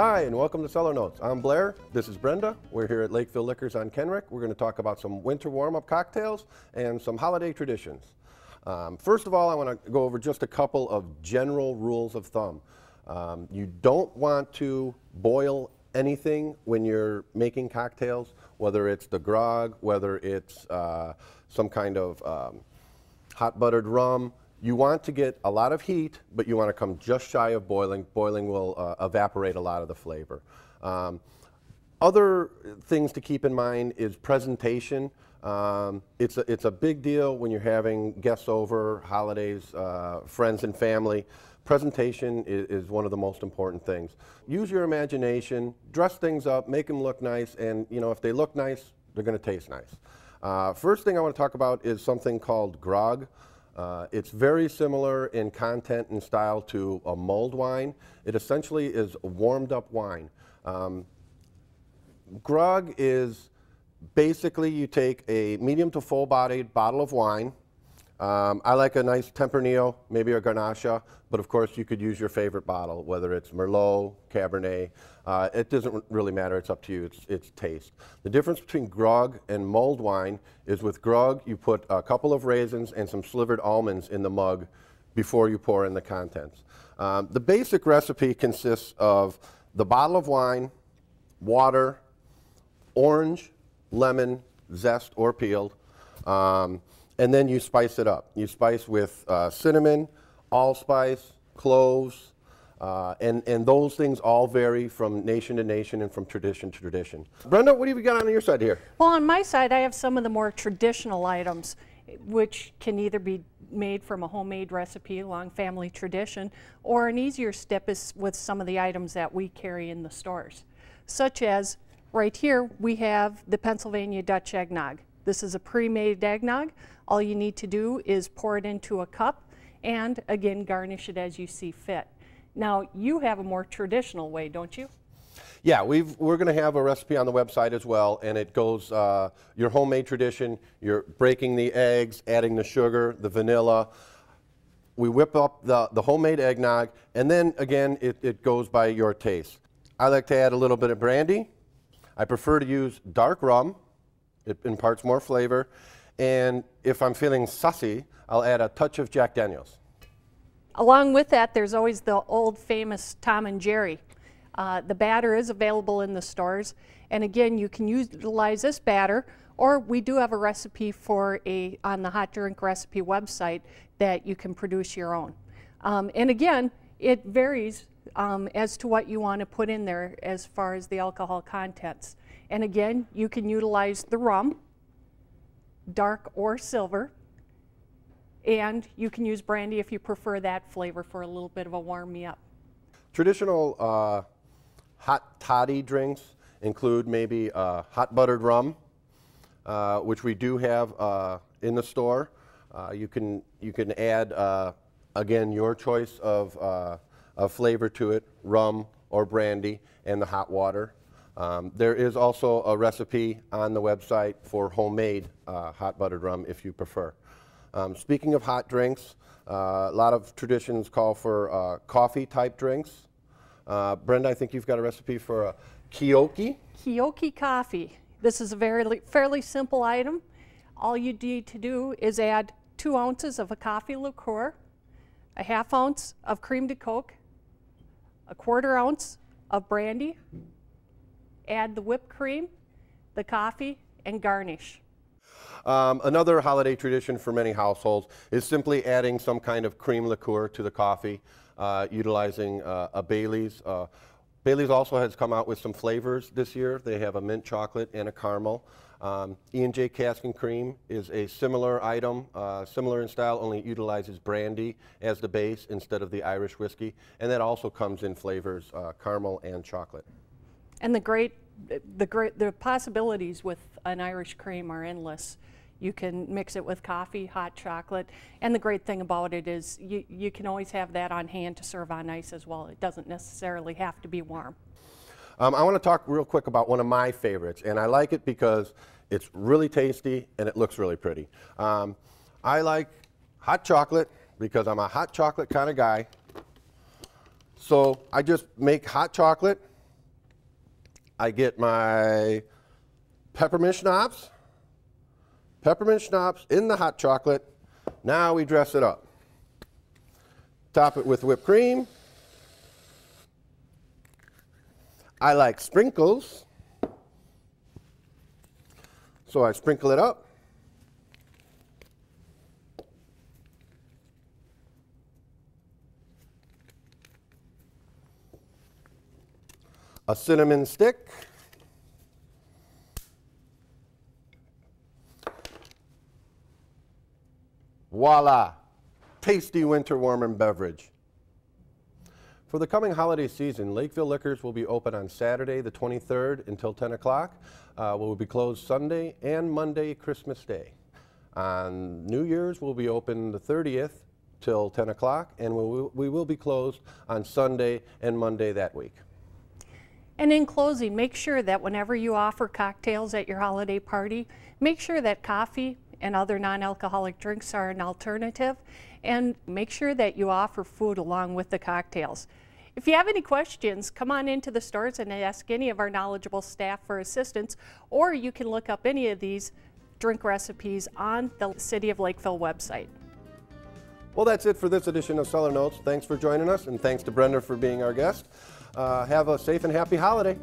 Hi, and welcome to Cellar Notes. I'm Blair. This is Brenda. We're here at Lakeville Liquors on Kenrick. We're going to talk about some winter warm-up cocktails and some holiday traditions. First of all, I want to go over just a couple of general rules of thumb. You don't want to boil anything when you're making cocktails, whether it's the grog, whether it's some kind of hot buttered rum. You want to get a lot of heat, but you want to come just shy of boiling. Boiling will evaporate a lot of the flavor. Other things to keep in mind is presentation. It's a big deal when you're having guests over, holidays, friends and family. Presentation is one of the most important things. Use your imagination, dress things up, make them look nice, and you know, if they look nice, they're going to taste nice. First thing I want to talk about is something called grog. It's very similar in content and style to a mulled wine. It essentially is a warmed up wine. Grog is basically you take a medium to full bodied bottle of wine. I like a nice Tempranillo, maybe a Garnacha, but of course you could use your favorite bottle, whether it's Merlot, Cabernet. It doesn't really matter, it's up to you, it's taste. The difference between grog and mulled wine is with grog you put a couple of raisins and some slivered almonds in the mug before you pour in the contents. The basic recipe consists of the bottle of wine, water, orange, lemon, zest or peeled, and then you spice it up. You spice with cinnamon, allspice, cloves, and those things all vary from nation to nation and from tradition to tradition. Brenda, what have you got on your side here? Well, on my side, I have some of the more traditional items, which can either be made from a homemade recipe along family tradition, or an easier step is with some of the items that we carry in the stores. Such as, right here, we have the Pennsylvania Dutch eggnog. This is a pre-made eggnog. All you need to do is pour it into a cup and, again, garnish it as you see fit. Now, you have a more traditional way, don't you? Yeah, we're going to have a recipe on the website as well, and it goes your homemade tradition. You're breaking the eggs, adding the sugar, the vanilla. We whip up the homemade eggnog, and then, again, it goes by your taste. I like to add a little bit of brandy. I prefer to use dark rum. It imparts more flavor. And if I'm feeling sussy, I'll add a touch of Jack Daniels. Along with that, there's always the old famous Tom and Jerry. The batter is available in the stores. And again, you can utilize this batter, or we do have a recipe on the Hot Drink Recipe website that you can produce your own. And again, it varies as to what you want to put in there as far as the alcohol contents. And again, you can utilize the rum, dark or silver, and you can use brandy if you prefer that flavor for a little bit of a warm me up. Traditional hot toddy drinks include maybe hot buttered rum, which we do have in the store. You can add, again, your choice of flavor to it, rum or brandy, and the hot water. There is also a recipe on the website for homemade hot buttered rum if you prefer. Speaking of hot drinks, a lot of traditions call for coffee type drinks. Brenda, I think you've got a recipe for a Kioki. Kioki coffee. This is a fairly simple item. All you need to do is add 2 ounces of a coffee liqueur, a ½ ounce of cream de coke, a ¼ ounce of brandy, add the whipped cream, the coffee, and garnish. Another holiday tradition for many households is simply adding some kind of cream liqueur to the coffee, utilizing a Bailey's. Bailey's also has come out with some flavors this year. They have a mint chocolate and a caramel. E&J Cask and Cream is a similar item, similar in style, only it utilizes brandy as the base instead of the Irish whiskey, and that also comes in flavors caramel and chocolate. And the possibilities with an Irish cream are endless. You can mix it with coffee, hot chocolate, and the great thing about it is you can always have that on hand to serve on ice as well. It doesn't necessarily have to be warm. I want to talk real quick about one of my favorites, and I like it because it's really tasty and it looks really pretty. I like hot chocolate because I'm a hot chocolate kind of guy. So I just make hot chocolate, I get my peppermint schnapps in the hot chocolate. Now we dress it up. Top it with whipped cream. I like sprinkles, so I sprinkle it up. A cinnamon stick. Voila, tasty winter warming beverage. For the coming holiday season, Lakeville Liquors will be open on Saturday the 23rd until 10 o'clock. We'll be closed Sunday and Monday, Christmas Day. On New Year's, we'll be open the 30th till 10 o'clock, and we will be closed on Sunday and Monday that week. And in closing, make sure that whenever you offer cocktails at your holiday party, make sure that coffee and other non-alcoholic drinks are an alternative, and make sure that you offer food along with the cocktails. If you have any questions, come on into the stores and ask any of our knowledgeable staff for assistance, or you can look up any of these drink recipes on the City of Lakeville website. Well, that's it for this edition of Cellar Notes. Thanks for joining us, and thanks to Brenda for being our guest. Have a safe and happy holiday.